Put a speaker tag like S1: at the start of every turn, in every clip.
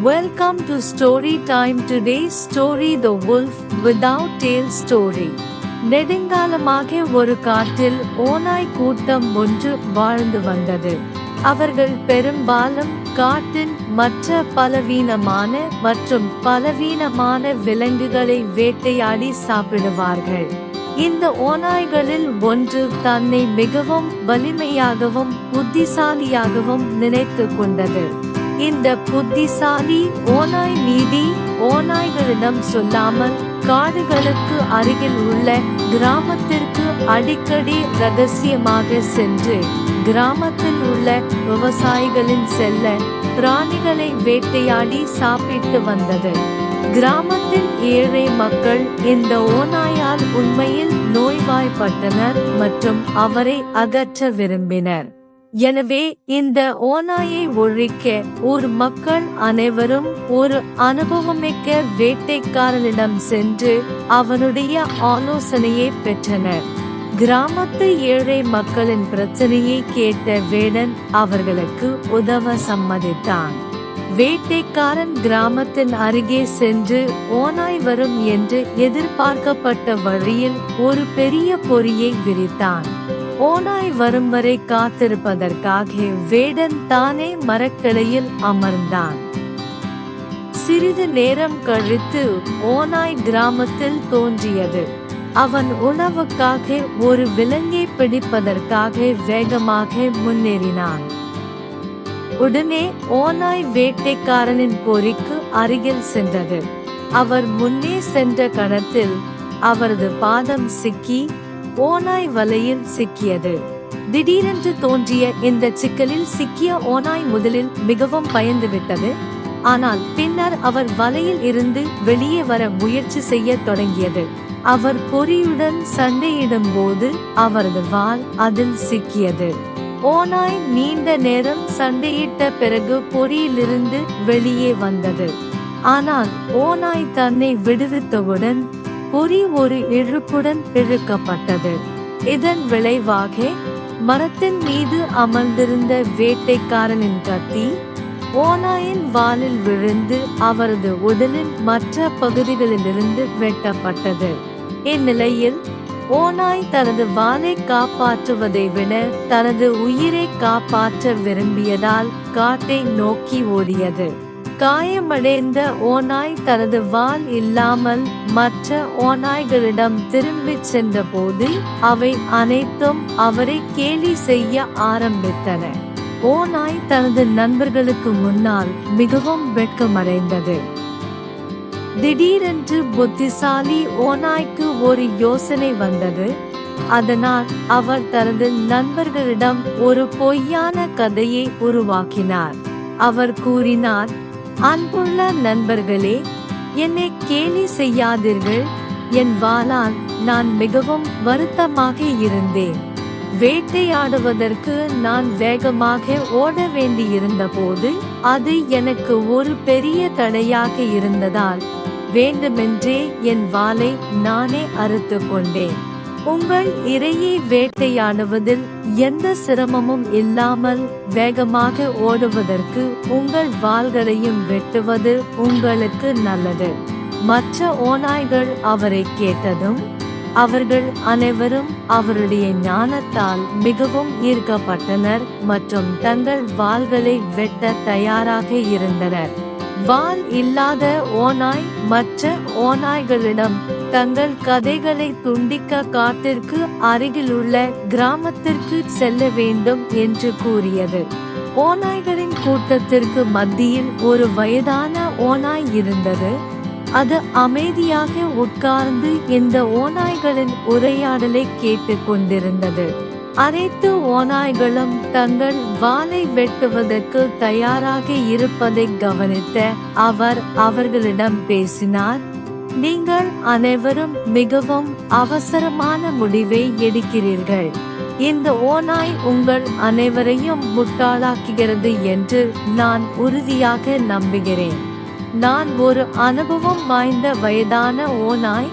S1: Welcome to Story Time. Today's story, The Wolf Without Tail story. நெடுங்காலமாக ஒரு காட்டில் ஓநாய் கூட்டம் ஒன்று வாழ்ந்து வந்தது. அவர்கள் பெரும்பாலும் காட்டின் மற்ற பலவீனமான விலங்குகளை வேட்டையாடி சாப்பிடுவார்கள். இந்த ஓநாய்களில் ஒன்று தன்னை மிகவும் வலிமையாகவும் புத்திசாலியாகவும் நினைத்து கொண்டது. இந்த புத்திசாலி ஓநாய் ஓநாய்களிடம் சொல்லாமல் காடுகளுக்கு அருகில் உள்ள கிராமத்திற்கு அடிக்கடி ரகசியமாக சென்று கிராமத்தில் உள்ள விவசாயிகளின் செல்ல பிராணிகளை வேட்டையாடி சாப்பிட்டு வந்தது. கிராமத்தில் ஏழை மக்கள் இந்த ஓநாயால் உண்மையில் நோய்வாய்ப்பட்டனர் மற்றும் அவரை அகற்ற விரும்பினர். எனவே இந்த ஓநாயை ஒழிக்க ஊர் மக்கள் அனைவரும் ஒரு அனுபவமிக்க வேட்டைக்காரனிடம் சென்று அவனுடைய ஆலோசனையை பெற்றனர். கிராமத்து ஏழை மக்களின் பிரச்சனையை கேட்ட வேடன் அவர்களுக்கு உதவ சம்மதித்தான். வேட்டைக்காரன் கிராமத்தின் அருகே சென்று ஓநாய் வரும் என்று எதிர்பார்க்கப்பட்ட வழியில் ஒரு பெரிய பொறியை விரித்தான். ஓநாய் வரும் வரை காத்திருப்பதற்காக வேடன் தானே மரக்கிளையில் அமர்ந்தான். சிறிது நேரம் கழித்து ஓநாய் கிராமத்தில் தோன்றியது. அவன் உணவுக்காக ஒரு விலங்கை பிடிப்பதற்காக வேகமாக முன்னேறினான். உடனே ஓநாய் வேட்டைக்காரனின் பொறிக்கு அருகில் சென்றது. அவர் முன்னே சென்ற கணத்தில் அவரது பாதம் சிக்கி ஓநாய் வலையில் சிக்கியது. திடீரென்று தோன்றிய இந்த சிக்கலில் சிக்கிய ஓநாய் முதலில் மிகவும் பயந்துவிட்டது. ஆனால் பின்னர் அவர் வலையில் இருந்து வெளியே வர முயற்சி செய்ய தொடங்கியது. அவர் பொறியுடன் சண்டையிடும் போது அவரது வால் அதில் சிக்கியது. ஓநாய் நீண்ட நேரம் சண்டையிட்ட பிறகு பொறியிலிருந்து வெளியே வந்தது. ஆனால் ஓநாய் தன்னை விடுவித்தவுடன் பொறி ஒரு இழுப்புடன் இழுக்கப்பட்டது. இதன் விளைவாக மரத்தின் மீது அமர்ந்திருந்த வேட்டைக்காரனின் கத்தி ஓநாயின் வாலில் விழுந்து அவரது உடலின் மற்ற பகுதிகளிலிருந்து வெட்டப்பட்டது. இந்நிலையில் ஓநாய் தனது வாலை காப்பாற்றுவதை விட தனது உயிரை காப்பாற்ற விரும்பியதால் காட்டை நோக்கி ஓடியது. காயமடைந்த ஓநாய் தனது வால் இல்லாமல் மற்ற ஓநாய்களிடம் திரும்பிச் சென்றபோது அவை அனைத்தும் அவரை கேலி செய்ய ஆரம்பித்தன. ஓநாய் தனது நண்பர்களுக்கு முன்னால் மிகவும் வெட்கமடைந்தது. திடீரென்று புத்திசாலி ஓநாய்க்கு ஒரு யோசனை வந்தது. அதனால் அவர் தனது நண்பர்களிடம் ஒரு பொய்யான கதையை உருவாக்கினார். அவர் கூறினார், அன்புள்ள நண்பர்களே, என்னை கேலி செய்யாதீர்கள். என் வாளால் நான் மிகவும் வருத்தமாக இருந்தேன். வேட்டையாடுவதற்கு நான் வேகமாக ஓட வேண்டியிருந்த போது அது எனக்கு ஒரு பெரிய தடையாக இருந்ததால் வேண்டுமென்றே என் வாளை நானே அறுத்து கொண்டேன். உங்கள் இரையை வேட்டையாடுவதில் எந்த சிரமமும் இல்லாமல் வேகமாக ஓடுவதற்கு உங்கள் வாள்களையும் வெட்டுவது உங்களுக்கு நல்லது. மற்ற ஓநாய்கள் அவரை கேட்டதும் அவர்கள் அனைவரும் அவருடைய ஞானத்தால் மிகவும் ஈர்க்கப்பட்டனர் மற்றும் தங்கள் வாள்களை வெட்ட தயாராக இருந்தனர். வால் இல்லாத ஓநாய் மற்ற ஓநாய்களிடம் தங்கள் கதைகளை துண்டிக்க காட்டிற்கு அருகிலுள்ள கிராமத்திற்கு செல்ல வேண்டும் என்று கூறியது. ஓநாய்களின் கூட்டத்திற்கு மத்தியில் ஒரு வயதான ஓநாய் இருந்தது. அது அமைதியாக உட்கார்ந்து இந்த ஓநாய்களின் உரையாடலை கேட்டுக் கொண்டிருந்தது. அனைத்து ஓநாய்களும் தங்கள் வாலை வெட்டுவதற்கு தயாராக இருப்பதை கவனித்த அவர் அவர்களிடம் பேசினார். நீங்கள் அனைவரும் மிகவும் அவசரமான முடிவை எடுக்கிறீர்கள். இந்த ஓநாய் உங்கள் அனைவரையும் முட்டாளாக்குகிறது என்று நான் உறுதியாக நம்புகிறேன். நான் ஒரு அனுபவம் வாய்ந்த வயதான ஓநாய்.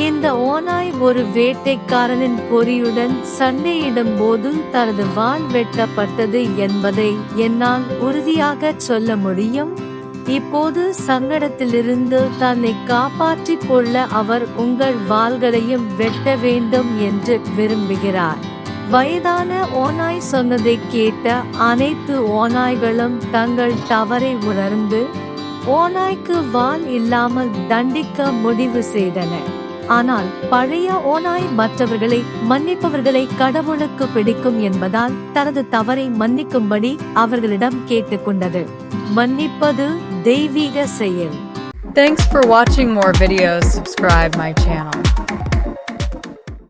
S1: இந்த ஓநாய் ஒரு வேட்டைக்காரனின் பொறியுடன் சண்டையிடும் போது தனது வால் வெட்டப்பட்டது என்பதை என்னால் உறுதியாக சொல்ல முடியும். இப்போது சங்கடத்திலிருந்து தன்னை காப்பாற்றிக் கொள்ள அவர் உங்கள் வாள்களையும் வெட்ட வேண்டும் என்று விரும்புகிறார். வயதான ஓநாய் சொன்னதைக் கேட்ட அனைத்து ஓநாய்களும் தங்கள் தவறை உணர்ந்து ஓநாய்க்கு வால் இல்லாமல் தண்டிக்க முடிவு செய்தன. ஆனால் பழைய ஓநாய் மற்றவர்களை மன்னிப்பவர்களை கடவுளுக்கு பிடிக்கும் என்பதால் தனது தவறை மன்னிக்கும்படி அவர்களிடம் கேட்டுக்கொண்டது. மன்னிப்பது தெய்வீக செயல்.
S2: Thanks for watching. More videos. Subscribe my channel.